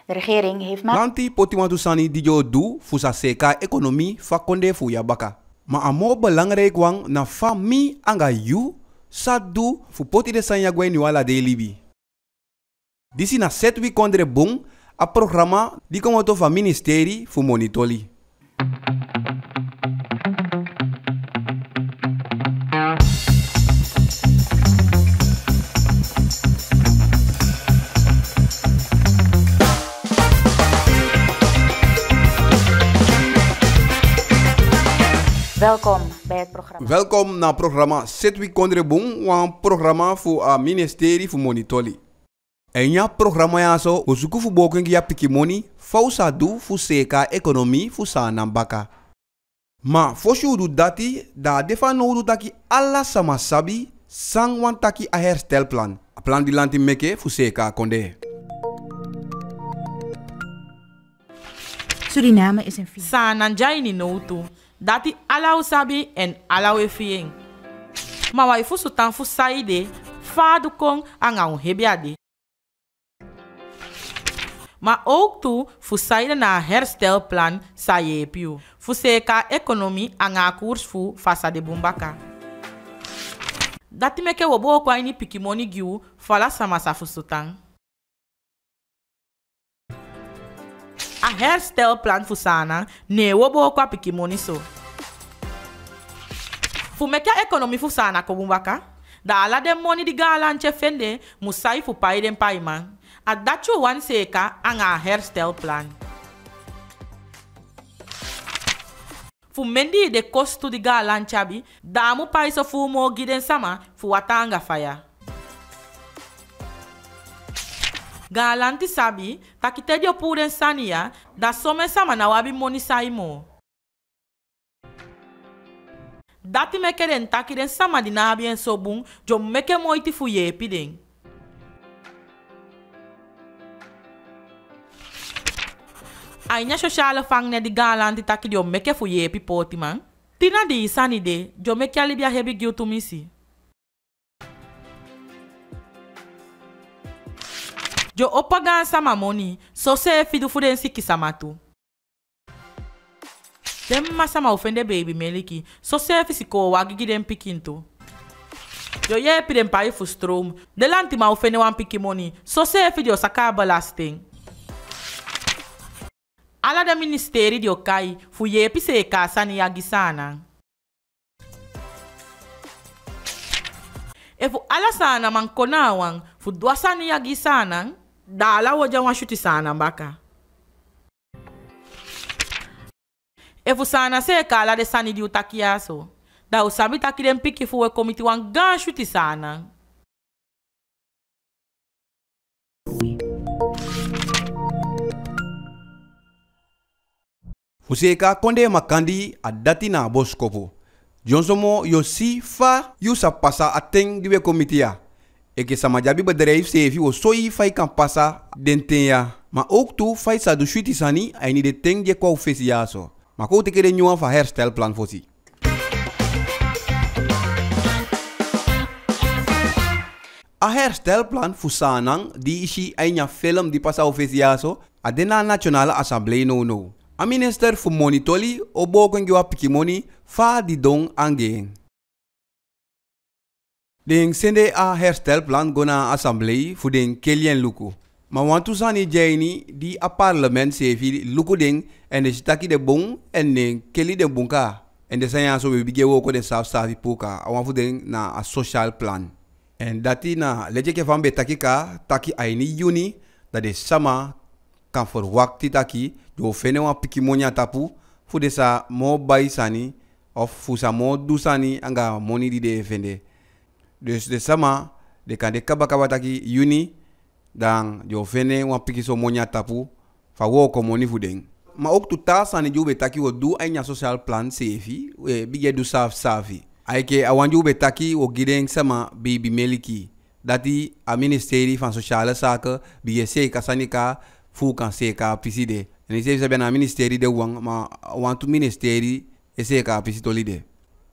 De regering heeft maar... Lanti potiwantu sani dijo du fusa seka ekonomi fakonde fuya baka. Ma amo belangrijk wang na fami anga yu sadu fu poti de sanya gwen wala de libi. Disi na setwi kondre bung a programa di komoto fa ministeri fu monitoli. Welkom bij het programma. Welkom naar programma Setwi Kondre Bung, een programma voor het ministerie voor monitoli. En ja, programma ja zo, we zoeken voor boken ja pikimoni, fausa du voor seka economie voor sa nambaka. Maar voor je doet dat, da defa no doet dat alla sama sabi, sang wan taki a herstelplan. A plan die lanti meke voor seka konde. Suriname is een fiets. Sa nanjai no tu. Dati alau sabi en alau efieng. Ma wai fusu tan fu saide, fadu kong anga hebiade. Maar ook toe voor saide na herstelplan sa yepiu. Fu seka economie anga koers fu fasa de bumbaka. Dati meke wobo kwa ini pikimoni giu fala sama sa fusutang. A herstelplan fu sana ne wobo kwa pikimoni so. Fu meke economie fu sana ko bumbaka. Da ala de money di galanche fende musai fu pai den paiman. A dachu wan seka anga herstelplan. Fu mendi de kostu di galanchabi, damu paiso fu mo giden sama fu watanga faya. Galanti sabi, takite dio puren sania, da some sama na wabi moni saimo. Dati meke den takiden sama di nabi en sobung, jo meke moiti fu yepi den. Ainya sociale fangne di galanti taki dio meke fu yepi poti man. Tina di sani de, jo meke alibia hebi giu tu misi. Jo opagan sama moni, so se fidu fu den siki samatu. Dem masama ofende baby meliki, so se fi siko wagigi den pikinto. Jo yepi den pai fu strom, de lanti ma ofende wan piki moni, so se fi dio saka belasting. Ala da ministeri di okai fu yepi seka sani yagisana. E fu ala sana man konawang fu dua sani yagisana, da ala waja wan shuti sana mbaka. E fu sana seka ala de sani di utakiaso, da usabi taki den piki fu we komiti wan gan shuti sana. Fuseka konde makandi a dati na boskopo. Jonsomo yo si fa yu sa pasa ateng diwe komitia. Eke sama jabi bedrijf sefi o soi fai kan pasa den ya. Ma ook tu fai sa du shuti sani ai ni de teng je kwa ufesi yaso. Ma ko teke de nyuan fa herstelplan fosi. A herstelplan fusanang di isi ainya film di pasa ufesi yaso a dena Nationale Assemblée no. A minister fu monitoli o boken giwa pikimoni fa di dong angeen. Den sende a herstelplan gona assemblee fu den kelien luku. Ma wantu sani jaini di a parlement sefi luku den en de staki de bong en den keli de bunka. En de sanya so bige woko de saf safi puka. A wanfu den na a social plan. En dati na leje ke van betaki ka taki aini juni dat de sama kan verwakti taki jo fene wan pikimonya tapu fu de sa mo bai sani of fu sa mo du sani anga moni di de fende. Dus de sama de kan de kaba taki juni dan jo fene wan pikiso monya tapu fa wo ko moni fu den. Ma ook tuta sani jo betaki wo du ainya social plan sefi we bige du saf safi. Aike awanju betaki wo giden sama baby meliki. Dati a ministeri van sociale zaken bige se kasanika fu kan seka piside. En ik zeg na ministeri de wang, maar want ministeri is seka pisitolide.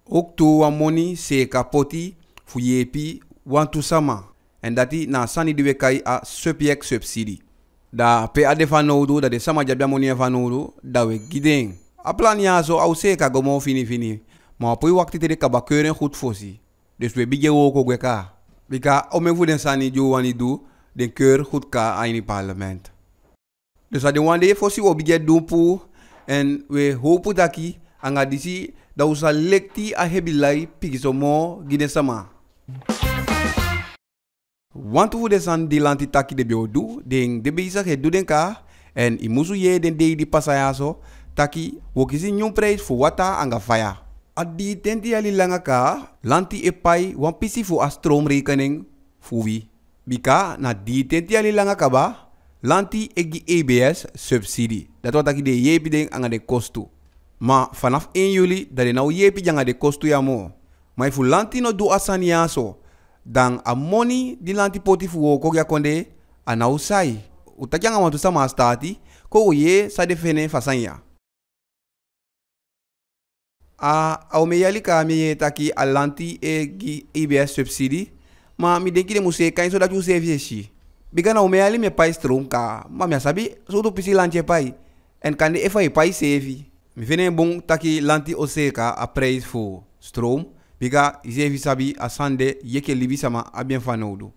Ook to wan money seka poti fu yepi want to sama. En dat na sani de kai a subject subsidie. Da pe ade fanodu da de sama jabia monie fanodu da we gideng. A plan ya so au seka gomo fini. Maar op waktu tede kaba keuren goed voorzie. Dus we bigge ook gweka. Bika ome fu den sani jo wani do den keur goed ka in het parlement. Dus ade wande voorzie we bigge doen pu en we hopen daki anga disi da usa lekti a hebilai pigisomo giden sama. Want fu den san di lanti taki de biodu den de bezig het do den ka en imusu ye den de di pasayaso taki wokisi nyum prijs voor wata anga faya. Adi tenti ali langa ka lanti epai wan pisi fu a stroomrekening fuwi. Bika na di tenti ali langa ka ba lanti egi EBS subsidie. Dat wat aki de yepi ding anga de kostu. Maar vanaf 1 juli dat de nou yepi janga de kostu ya mo. Maar fu lanti no do asani yaso. Dan a money di lanti poti fu woko ya konde a nou sai. Utakanga wantu sama stati ko ye sa defene fasanya. Au me yali ka me taki alanti egi EBS subsidie. Maar mi denki de muse kain so dat you save yeshi. Bika na me yali me pai stroom ka. Ma me sabi so to pisi lanche pai. En kan de efa e pai save. Mi vene bon taki lanti oseka a prijs voor stroom. Bika save sabi a sande yeke libi sama a bien fanodu.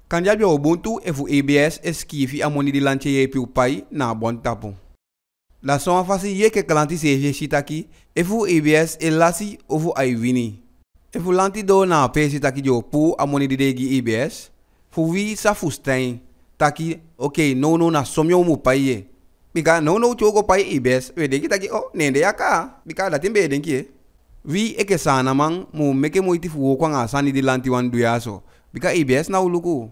Kan jabi ubuntu efu EBS eskifi a moni di lanche yepi upai na bon tapu. La soma fasi ye ke kalanti save shitaki efu EBS elasi ofu ai wini. Efu lanti do na pe shitaki jo pu amoni di degi EBS. Fu wi sa fustain taki no na somyo mu paye. Bika no chogo pai EBS we degi taki nende yaka bika datin be denki wi eke sana mang mu meke moiti fu ko nga sani di lanti wan duyaso bika EBS na uluku.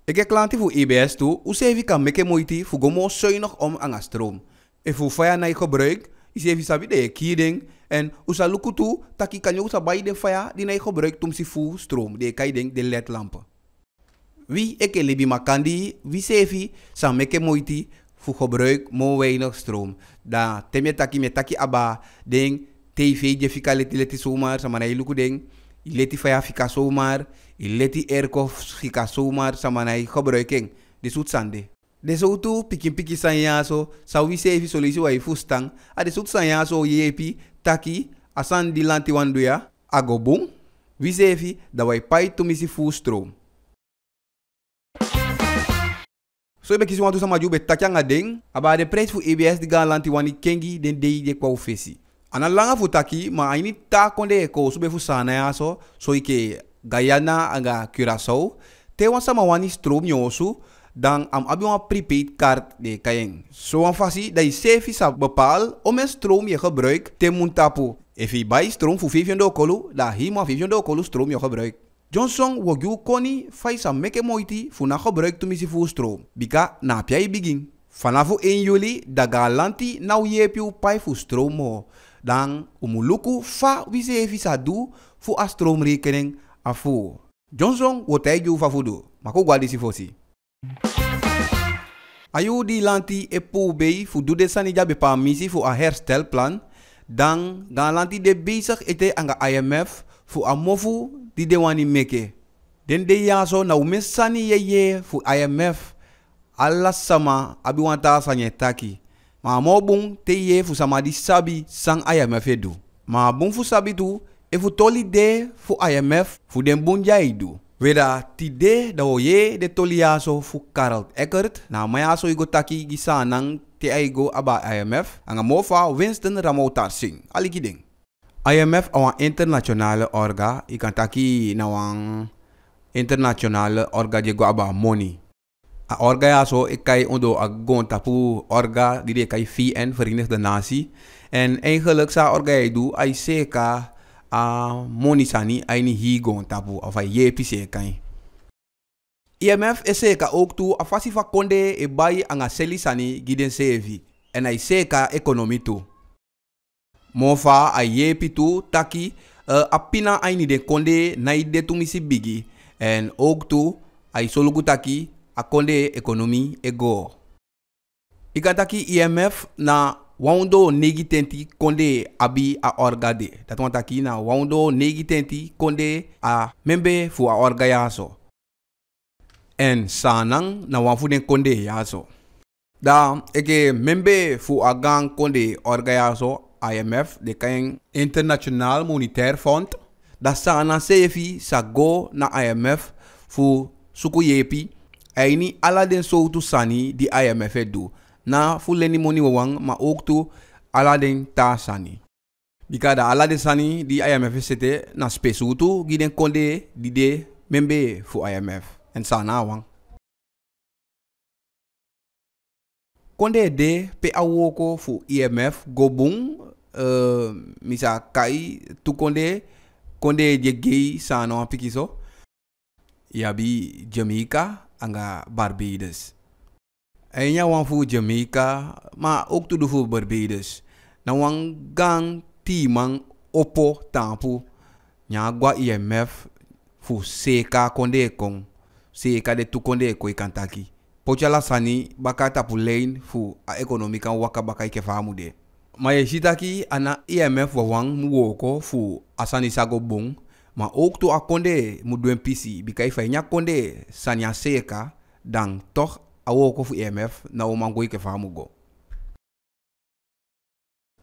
Eke klanti fu EBS tu usevi ka meke moiti fu gomo soinog om anga stroom. Efu faya na gebruik, is even sabi de kieding en usa lukutu taki kanyo usa bai den faya di na gebruik tum si fu stroom de kaiding de LED lampen. Wie eke libi makandi, wie sevi sa meke moiti fu gebruik mo weinig stroom. Da teme taki aba ding TV je fika leti somar sama na iluku ding, ileti faya fika somar, ileti airco fika somar sama na gebruiking. De soet sande. De soutu piki sanyaso sa wi sevi solisi wa ifustang a de sout sanyaso yepi taki asan di lanti wanduya agobung wi sevi da wai pai tumisi fu stroom. So ibe kisi wantu sama jube taki anga ding aba de prijs fu EBS di ga lanti wani kengi den dei de kwa ufesi. Ana langa fu taki ma aini ta konde ko sube fu sanayaso so ike Guyana anga Curaçao te wan sama wani stroom yosu dan am abi een prepaid kaart de kayeng. Zo een fasi dat je sevi sa bepaal om een stroom je gebruik te muntapu. If je bij stroom voor 500 kolu, da hima 500 kolu stroom je gebruik. Johnson wogyu koni fai sa meke moiti fu na gebruik tumisi fu stroom. Bika na pia begin. Vanaf 1 juli da galanti nou yepiu pai fu stroom mo. Dan umuluku fa wi sevi sa du fu a stroomrekening afu. Johnson wotai fa fudu. Mako gwadi si fosi. Ayu di lanti epu bei fu dude sani jabe pa misi fu a herstelplan dan lanti de bezig ete anga IMF fu a mofu di de wani meke. Den de yaso na umes sani ye fu IMF alla sama abi wanta sanye taki. Ma mo bung te ye fu sama di sabi sang IMF edu. Ma bung fu sabi tu e fu toli de fu IMF fu den bunja edu. Weda tide da ye de toliaso fu Karel Eckert na mayaso igo taki gisanang te aigo aba IMF anga mofa Winston Ramoutar Singh alikiding. IMF awan internationale orga ikan taki na wang internationale orga jego aba money. A orga yaso ikai ondo agon tapu orga die kai VN Verenigde Natie en eigenlijk sa orga edu ai seka a moni sani aini higon tapu of a yepi se kan. IMF eseka ook tu a fasi fa konde e bai anga seli sani giden sevi en ai seka ekonomi tu. Mofa a yepi tu taki a pina aini de konde na ide tu misi bigi en ook tu ai solugu taki a konde ekonomi ego. Ika taki IMF na waundo negi tenti konde abi a orgade. Dat want aki na waundo negi tenti konde a membe fu a orga yaso. En sanang na wan fu den konde yaso. Da eke membe fu agang konde orga yaso IMF de kain International Monetaire Fund. Da sana sefi sa go na IMF fu suku yepi. Aini ala den soutu sani di IMF do. Na fu leni moni wawang ma ook tu ala den ta sani. Bika da ala den sani di IMF sete na spesutu giden konde di de membe fu IMF. En sana wang. Konde de pe awoko fu IMF gobung misa kai tu konde je gay sano pikiso. Yabi Jamaica anga Barbados. Enya wan fu Jamaica ma ook tu fu Barbados. Na wan gang timang opo tampu nya gwa IMF fu seka konde kong. Seka de tu konde ko ikantaki. Pochala sani baka tapu lane fu a ekonomi kan waka baka ike famu de. Ma ye shitaki ana IMF wawang muwoko fu asani sago bong. Ma ook tu akonde muduen pisi bika ifa nya konde sanya seka dan toch awoko fu IMF na omango ike famu go.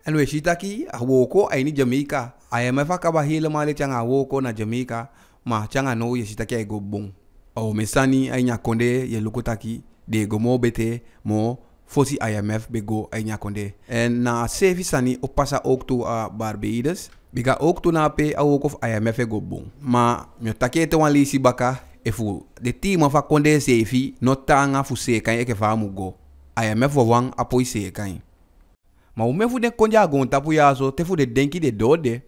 En we shitaki awoko aini Jamaica. IMF akaba helemaal changa awoko na Jamaica ma changa no ye shitaki ay go bong. O mesani ay nya konde ye lukutaki de go mo bete mo fosi IMF bego ay nya konde. En na sefi sani opasa ook tu a Barbados. Biga ook tu na pe awok of IMF go bong. Ma myo take te wan lisi baka efu de team fa konde sefi no tanga fu se kan eke famu go. IMF wang apoi se kan. Ma umefu de konja gon tapu yaso te fu de denki de dode.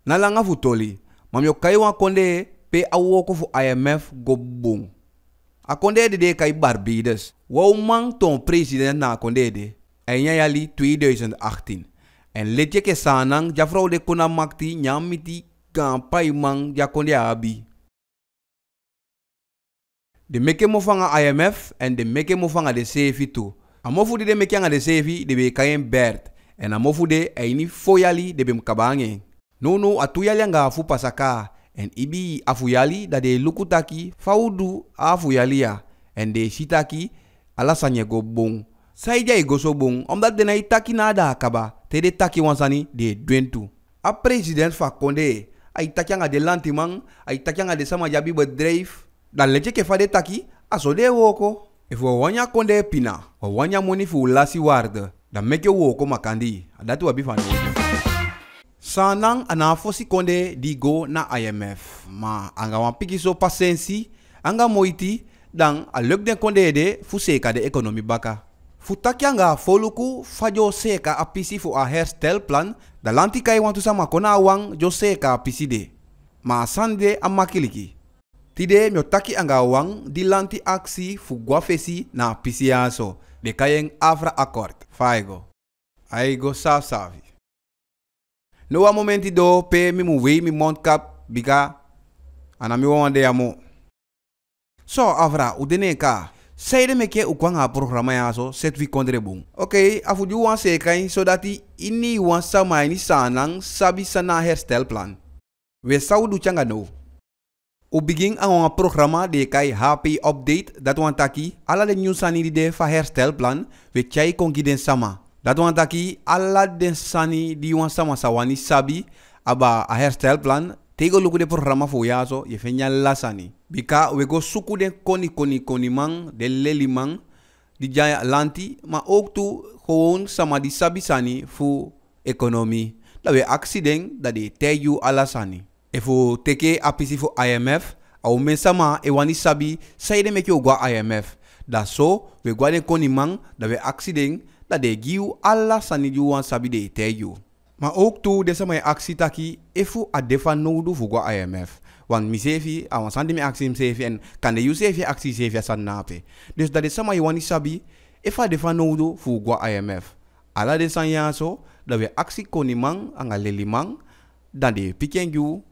Na langa fu toli. Ma myo kai wan konde pe awoko fu IMF go bong. A konde de kai Barbados. Wou man ton president na konde de. Enya yali 2018. En letje ke sanang jafrau de kuna makti nyamiti kampai mang jakonde abi. De meke mo fanga IMF en de meke mo fanga de sefi tu. Amofu de meke anga de sefi de be kayen bert. En amofu de aini foyali de be mkabange. No atuyali anga fu pasaka. En ibi afuyali da de lukutaki faudu afuyali ya. En de shitaki alasanye go bong. Saija i go so bong. Omdat de na itaki nada akaba. Te de taki wansani de dwentu. A president fa konde. A itaki anga de lantimang. A itaki anga de sama jabi bedrijf. Dan leche ke fa de taki. Aso de woko. If wanya konde pina. Wanya moni fu lasi waarde. Dan meke woko makandi. Adatu wabi van woko. Sanang anafosi konde di go na IMF. Ma anga wan piki so pasensi. Anga moiti. Dan a luk den konde de fu seka de ekonomi baka. Futaki anga foluku fajo seka apisi fu a herstelplan. Da lanti kai wantu sama kona wang jo seka apisi de. Ma sande amakiliki. Tide myo taki anga wang di lanti aksi fu guafesi na apisi aso. De kayeng afra akkoord. Faigo. Aigo savi. No a momenti do pe mi mu wei mi mondkap bika anami wande amo. So afra udene ka. Seide meke ukwanga programa yaso set vi kondre bung. Okay, afu ju wan sekai so dati ini wan sama ini sanang sabi sana herstelplan. We saudu changa no. U begin ang programa de kai happy update dat wan taki ala de new sani de fa herstelplan we chai kongiden sama. Dat wan taki ala de sani di wan sama sawani sabi aba a herstelplan tego luku de programa fo yaso ye fenya lasani. Bika we go suku de koni mang de leli mang di jaya lanti ma ook tu gewoon sama di sabi sani fu ekonomi. Da we accident da de teyu alasani. E fu teke apisi fu IMF au men sama e wani sabi saide meki ogwa IMF. Da so we gwa de koni mang da we accident da de giu alasani ju wan sabi de teyu. Ma ook tu de sama e aksi taki e fu a defa nodu fu gwa IMF. Want mi sefi, awan sandi mi aksi sefi en kan de yu sefi aksi sefi asan nape. Dus dat is sama je wani sabi, efa defa nodo fu gwa IMF. Ala de san yaso, da we aksi koni mang, anga leli mang, dan de piken yu,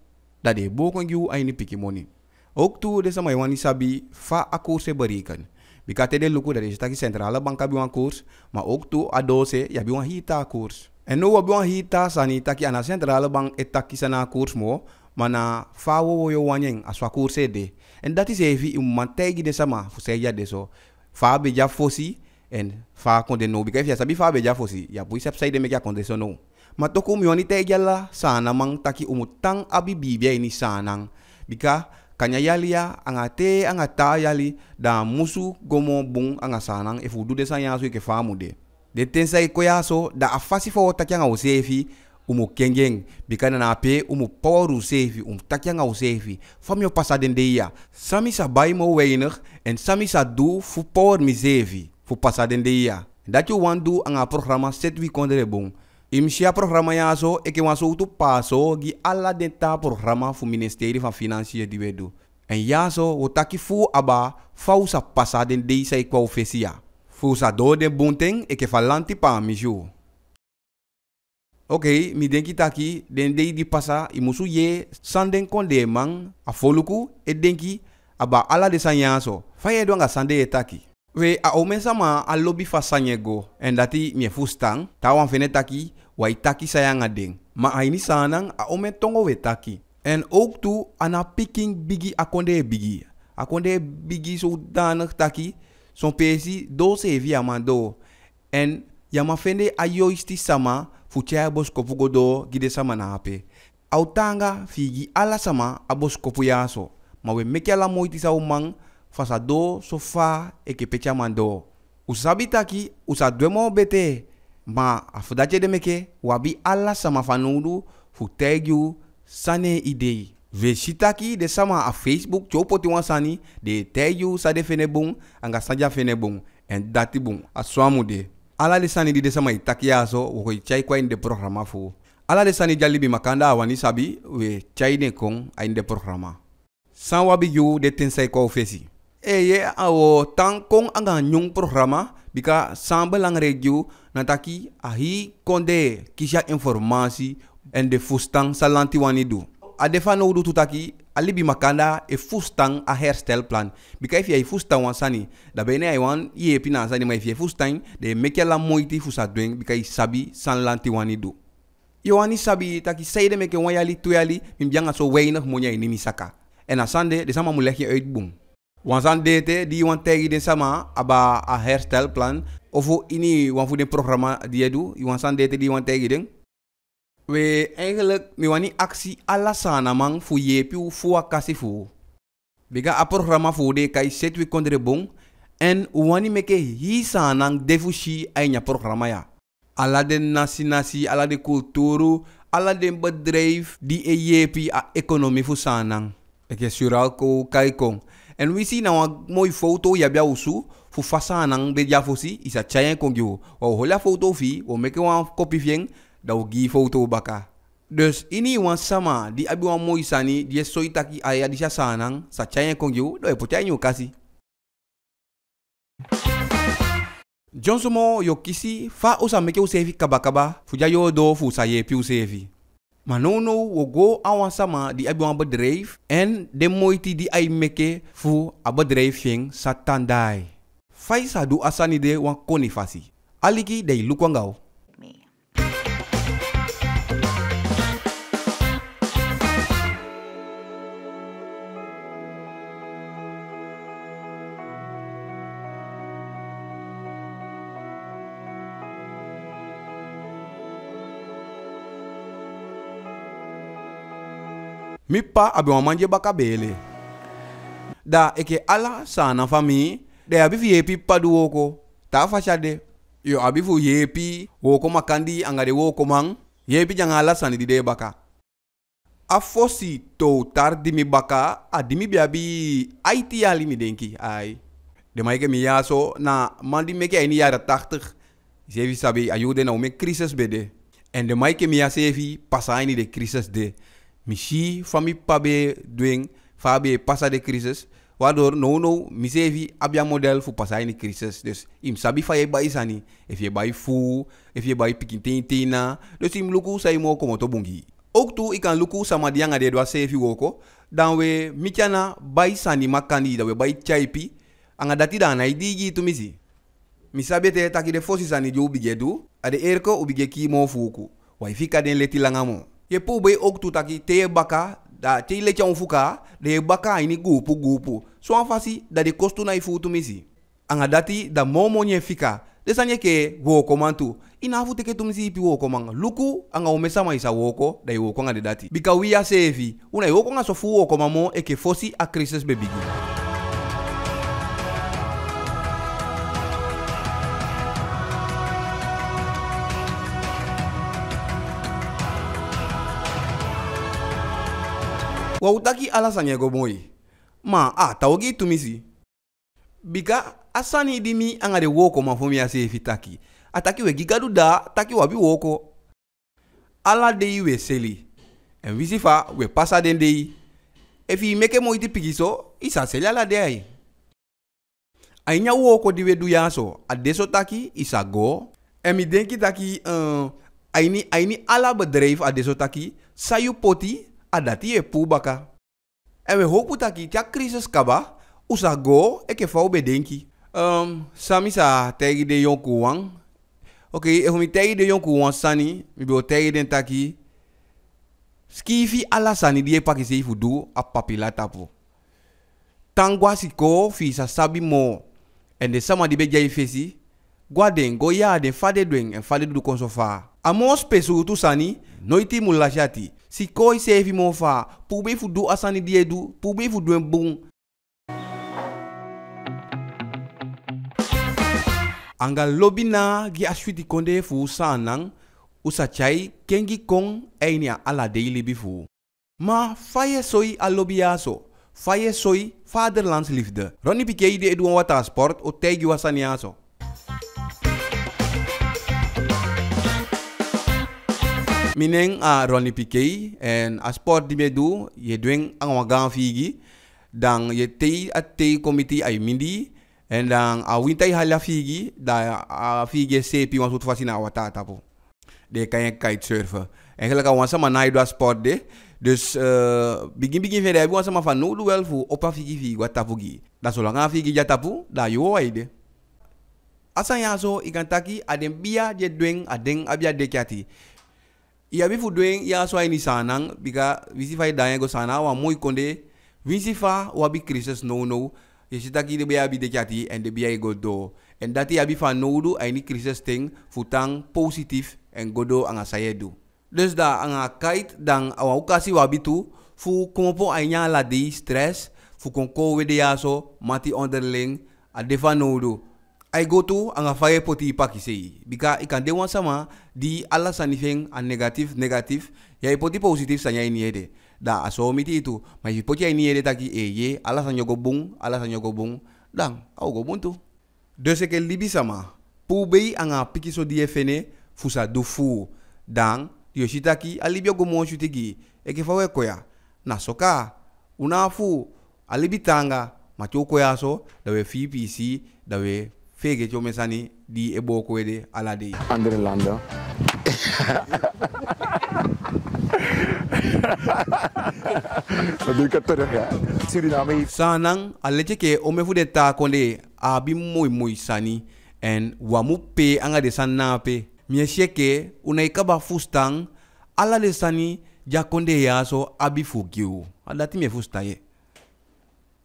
da de bokon yu aini piki moni. Ook tu de sama je wani sabi, fa a koerse bereken. Bikate de luku dat is taki centrale banka biwan koers, maar ook tu a dose ya biwan hita koers. En no wa biwan hita sani taki ana centrale bank etaki sana koers mo, mana fa wo yo wanyeng aswa kurse de. En dat is even mantegi de sama fu seja de so. Fa be ja fosi en fa konde no bika sabi fa be ja fosi ya pui sap sai de me ja konde so no. Matoko mi wani tegi la sana mang taki umutang abi bibia ini sanang. Bika kanya yalia angate angata yali da musu gomo bung angasanang e fudu de sanya so ke famu de. De tensai koyaso da afasi fo takyanga usefi umu kengeng bikana na pe umu power usefi takyanga usefi famio pasaden de ya sami sa bai mo weiner en sami sa du fu power misefi fu pasaden de ya dat you want do anga programa set wi kondere bung imsia programa ya so e ke waso tu paso gi alla denta programa fu ministerie van financiën di wedu en ya so utaki fu aba fausa pasaden de sai kwa ofesia fu sa do de bunting e ke falanti pa miju. Ok, mi denki taki den dei di pasa imusu ye sanden konde mang a foluku e denki aba ala de sanyaso faye do nga sande e taki we a omensa ma a lobby fa sanyego en dati mi fustang tawan fene taki wai taki sayanga ding ma aini sanang a omen tongo we taki en ook tu ana picking bigi akonde bigi so danig taki son pesi do se via mando en yama fende ayoisti sama fuchaya bos kopu godo gide sama na ape. Autanga figi ala sama abos kopu yaso. Ma we meke ala moiti sa umang fasa do sofa eke pecha mando. Usabi taki usa dwemo bete. Ma afudache de meke wabi ala sama fanudu futegyu sane idei. We shitaki de sama a Facebook chopoti wansani de tegyu sa de fenebung anga saja fenebung en dati bung aswamu de. Ala de sani di sama itaki aso wo chai kwa inde programa fu. Ala de sani jalibi makanda awani sabi we chai de kong a inde programa. San wabi yu de tensai kwa ofesi. Ye awo tang kong anga nyung programa bika sambelang regyu nataki ahi konde kisha informasi en de fustang salanti wanidu. Adefa no du tutaki alibi makanda e fustang a herstelplan bika if ye fustang wansani da bene ay wan ye pina sani mai if ye fustang de mekela moiti fusa dwen bika sabi san lanti wanidu yo ani sabi taki seide meke wanyali tuyali mimbianga so weinig monya ni misaka en asande de sama mulekje uitboom wansan dete di wan tegi de sama aba a herstelplan ofo ini wan fu de programma diedu wansan dete di wan tegi den. We eigenlijk mi wani aksi ala sana mang fu yepi fu akasi fu. Biga a programa fu de kai set we kondre bong en wani meke hi sanang defushi ainya programa ya. Ala den nasi ala de kulturu ala den bedrijf di e yepi a ekonomi fu sanang. Eke sural ko kai kong. En we see na moi foto ya bia usu fu fasanang be ja fosi isa chayen kongyo. O hola foto fi o meke wan kopi fieng dau gi foto baka. Dus ini wan sama di abi wan moi sani dia soitaki aya di sanang sa chayen kongyo do e potanyo kasi. Johnsomo yo kisi fa usa meke usefi kabakaba fuja yo do fu sa ye pi usefi. Manono wo go awan sama di abi wan bedrijf en de moiti di ai meke fu a bedrijf fing sa tandai. Fai sa du asani de wan konifasi. Aliki dei lukwangau. Mi pa abi wan manje baka bele. Da eke ala sana fami de abi fi yepi padu woko. Ta fachade. Yo abi fu yepi woko makandi angade woko mang. Yepi jang ala sani di de baka. A fosi to tar dimi baka a dimi biabi aiti ali mi denki ai. De maike mi yaso na mandi meke ini jaren 80. Zevi sabi ayude na ume crisis bede. En de maike mi yasevi pasa ini de crisis de. Misi fami pabe doing fabe passa de crisis waardoor no misevi abia model fu passa in crisis dus im sabi fa ye bai sani if je bai fu if je bai pikintina dus im luku sai mo komo to bungi ook tu ikan luku sama dia ngade do sevi woko dan we michana bai sani makandi da we bai chaipi anga dati da na idigi tu misi misabe te taki de fosi sani jo bigedu ade erko ubige ki mo fuku wai fika den leti langamo. Je pobe ook tu taki te baka da te ile chon fuka de baka ini gupu so afasi da de kostu na ifutu misi anga dati da momo nye fika desanye ke wo komantu ina fu teke tumisi pi wo komanga luku anga umesa ma isa woko da wo konga de dati bika wiya sevi una wo konga so fu wo komamo e ke fosi a crisis bebigi. Wa utaki alasanya go moi ma tawgi tumisi bika asani dimi anga de woko ma fomi ase fitaki ataki we gigadu da taki wabi woko ala de we seli en visifa we pasa den de efi meke mo iti pigiso isa seli ala de ai ainya woko di we du yaso adeso taki isa go emi denki taki aini ala bedrijf adeso taki sayu poti adati e pubaka en we hopu taki tia crisis kaba usa go eke fau bedenki samisa tegi de yonku wang okay e humi tegi de yonku wang sani mi bo tegi den taki skifi ala sani die pakise fudu a papila tapo tangwa siko fi sa sabi mo en de sama di be jai fesi gwaden go ya den fade dwen en fade du konsofa amos pesu tu sani noiti mulashati siko isefi mo fa pube fudu asani die du pube fudu en bung anga lobina gi aswiti konde fu sanang usachai kengi kong einia ala daily bifu ma faye soi alobiaso faye soi vaderlandsliefde Ronnie Piquet de Edouan Water Sport o tegi wasaniaso mineng a Ronnie Piquet en a sport di medu ye dweng ang wagang figi dang ye tei at tei committee ay mindi en dan a wintai hala figi da a figi sepi wan sut fasina watata po de kan kitesurfen eigenlijk al wan sama naido sport de dus begin verder wan sama van no wel fu opa figi watapugi da so langa figi jatapu da yo aide asan yaso ikantaki adem bia je dweng adeng abia dekati ia bi fu dweng ya so ai ni sanang bika visifa da go sana wa muy konde visifa wa bi crisis no je zit aquí de bia bi de jati en de bia go do en dati abi van nodu ai ni crisis ting futang positief en godo anga sayedu dus da anga kite dan awa ukasi wabitu fu komopo ai nya la di stress fu konko we de yaso mati onderling a de van nodu ai go to anga faye poti pakisi bika ikan de wan sama di ala sanifeng a negatif ya poti positif sanya ini ede da aso miti itu mai poti ini ede taki ye ala sanyo go bung dang au go buntu de se ke libi sama pubei anga pikiso die fene fusa du fu dang yoshitaki alibio go mo shutigi e ke fawe koya na soka una fu alibi tanga macho koya so da we FPC da we fege cho mesani di ebo ko ede ala de andere landen Bedoel ik het terug, ja. Suriname heeft... Sanang, aletje ke ome fu de ta konde abi muy sani en wamu pe anga de sanape. Miesheke unai kaba fustang ala de sani ja konde yaso abi fugiu. Adati me fustaye.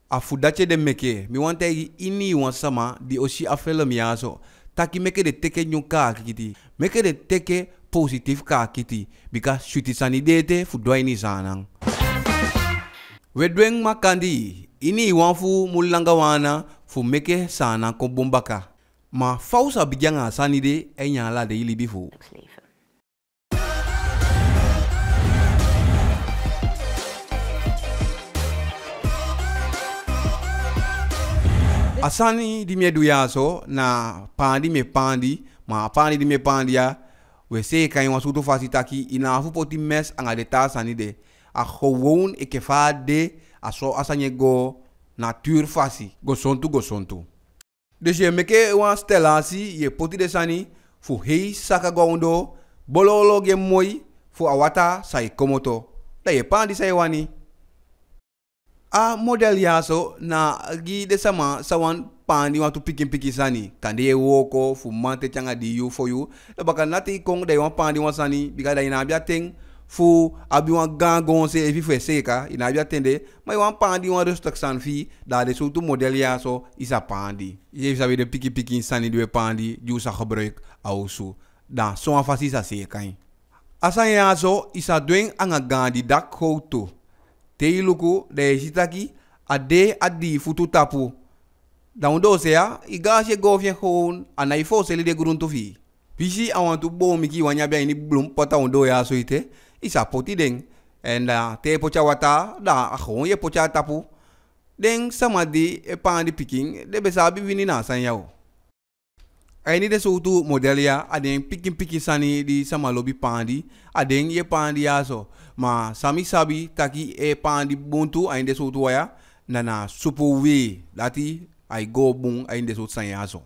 Afudache de meke, mi wante ini wansama di oshi afele miyaso. Taki meke de teke nyuka kiti. Meke de teke positif ka kiti. Bika shuti sani dete fudwa ini sanang. Wedweng makandi, ini wanfu mulanga wana fu meke sana ko bombaka. Ma fausa bijanga sani de enya la de ili bifu. Asani di medu yaso na pandi me pandi, ma pandi di me pandia. We se kan yon sutu fasitaki ina fu poti mes anga de ta sani de. A gewoon eke fa de aso asanye go natuur fasi go sontu. Dus je meke wan stelasi ye poti de sani fu hei saka gondo bololo ge moi fu awata sai komoto. Da ye pandi sai wani. A model yaso na gi de sama sawan pandi watu piki sani kande ye woko fu mante changa di you for you. Da baka nati kong da yon pandi wan sani bika da ina bia ting fu abi wan gangon se evi fe seka ina bi atende mai wan pandi wan restriction fi da de soort model ya so isa pandi je sabe de piki sani de pandi ju sa gebruik au so dan so afasi sa seka asan ya so isa doen anga gandi dak hoto te luku de sitaki ade adi futu tapu dan do se ya iga se gofien gewoon anai fo se de grunto fi bisi awantu bo miki wanya bia ini blum pota ondo ya so ite isa poti deng en te pocha wata da gewoon ye pocha tapu deng sama di e pandi picking de besabi vini na san yao aini de soutu model ya aden picking sani di sama lobi pandi aden ye pandi ya so ma sami sabi taki e pandi buntu aini de soutu waya nana supu we dati ai go bung aini de soutu san ya so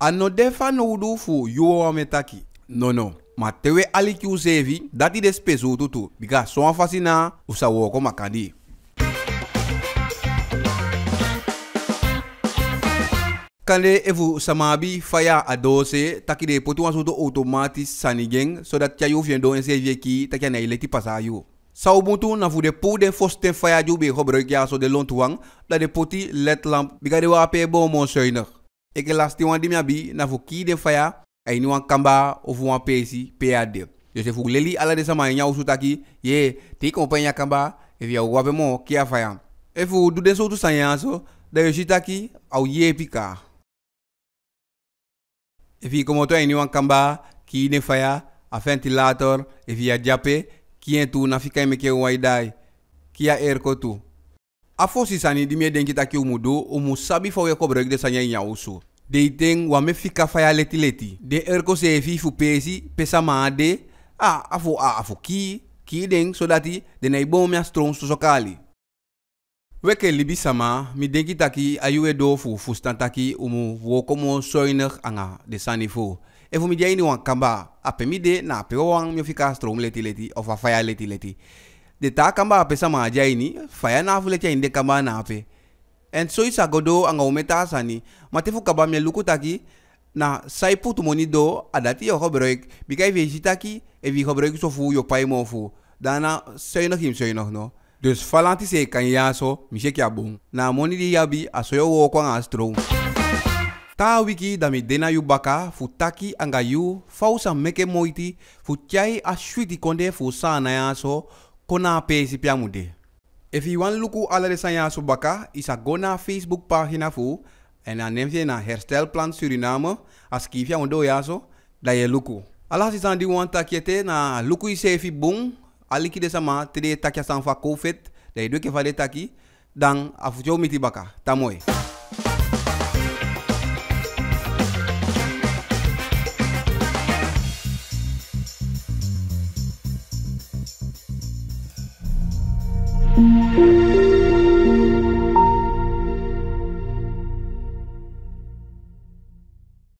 ano defa no udu fu yo ametaki no ma tewe aliki usevi dati de speso tutu bika so afasina usawo ko makadi kande evu samabi faya adose taki de potu wasuto automatis sanigeng so dat chayo fiendo en sevi ki taki na ileti pasayo sa ubuntu na fu de pu de fosten faya ju be gebruik ya so de lontuang da de poti led lamp bika de wape bo mo soiner eke lasti wan dimi abi na fu ki de faya ay ni wan kamba of wan pesi PAD yo se fu leli ala de sama nya usutaki ye ti kompanya kamba e via wabe mo ki afaya e fu du den so tu sanyaso da yo shitaki au ye pika e vi como to ay ni wan kamba ki ne faya a ventilator e via jape ki en tu na fika me ke waidai ki a air tu a fosi sani di me denki taki umudu umu sabi fo ye ko brek de sanya nya usu de ting wa me fika faya leti de erko se fi fu pesi pesa made afu ki ding so dati de nei bom ya strong so sokali weke libi sama mi denki taki ayuwe do fu stantaki umu wo komo soiner anga de sani fu e fu mi jaini wan kamba ape mi de na pe wan mi fika strong leti of a faya leti de ta kamba pesa ma jaini faya na fu leti inde kamba na ape en so isa godo anga umeta sani matefu kaba me luku taki na sai putu moni do adati yo gebruik bikai vegetaki e vi gebruik so fu yo pai mo fu dana seunig no dus falanti se kan ya so mi se kya bon na moni di yabi asoyo wo kwa astro ta wiki dami dena yu baka fu taki anga yu fausa meke moiti fu chai a shwiti konde fu sana ya so kona pesi pia mude. If you want luku ala de sanya subaka, isa go na Facebook pagina fu en dan neem je na Herstelplan Suriname as kifia ondo yaso da ye luku. Ala si san di wan takiete na luku isefi bung aliki de sama tede takia san fa COVID da ye do ke vade taki dan afujo miti baka tamoy. Thank you.